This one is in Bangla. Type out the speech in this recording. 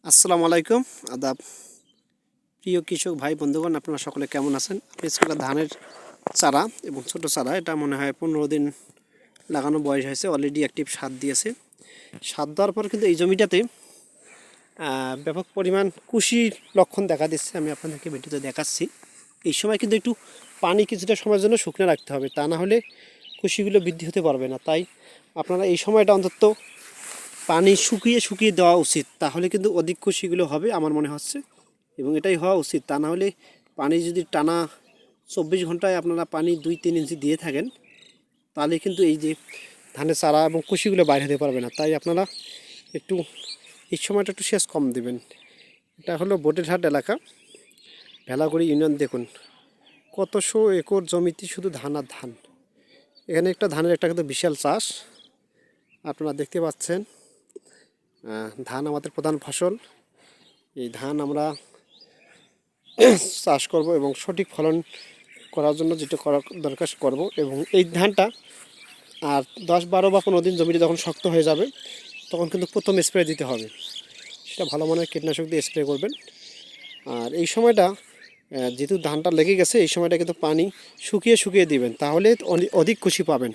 আসসালামু আলাইকুম আদাব। প্রিয় কৃষক ভাই বন্ধুগণ, আপনারা সকলে কেমন আছেন? আজকে ধানের চারা এবং ছোট চারা, এটা মনে হয় 15 দিন লাগানো বয়স হয়েছে, অলরেডি অ্যাক্টিভ সার দিয়েছে। সার দেওয়ার পর কিন্তু এই জমিটাতে ব্যাপক পরিমাণ কুশির লক্ষণ দেখা দিচ্ছে। আমি আপনাদেরকে ভিডিওতে দেখাচ্ছি। এই সময় কিন্তু একটু পানি কিছুটা সময়ের জন্য শুকনো রাখতে হবে, তা না হলে কুশিগুলো বৃদ্ধি হতে পারবে না। তাই আপনারা এই সময়টা অন্তত পানি শুকিয়ে শুকিয়ে দেওয়া উচিত, তাহলে কিন্তু অধিক কুশিগুলো হবে আমার মনে হচ্ছে, এবং এটাই হওয়া উচিত। তা না হলে পানি যদি টানা 24 ঘন্টায় আপনারা পানি 2-3 ইঞ্চি দিয়ে থাকেন, তাহলে কিন্তু এই যে ধানের চারা এবং কুশিগুলো বাইরে হতে পারবে না। তাই আপনারা একটু এই সময়টা একটু সেচ কম দেবেন। এটা হলো বটেরহাট এলাকা, ভেলাগুড়ি ইউনিয়ন। দেখুন কতশো একর জমিতে শুধু ধান আর ধান। এখানে একটা ধানের একটা কিন্তু বিশাল চাষ আপনারা দেখতে পাচ্ছেন। ধান আমাদের প্রধান ফসল। এই ধান আমরা চাষ করব এবং সঠিক ফলন করার জন্য যেটা করা দরকার করব। এবং এই ধানটা আর 10-12 বা 15 দিন জমিটি যখন শক্ত হয়ে যাবে, তখন কিন্তু প্রথম স্প্রে দিতে হবে। সেটা ভালো মানের কীটনাশক দিয়ে স্প্রে করবেন। আর এই সময়টা যেহেতু ধানটা লেগে গেছে, এই সময়টা কিন্তু পানি শুকিয়ে শুকিয়ে দিবেন, তাহলে অধিক কুশি পাবেন।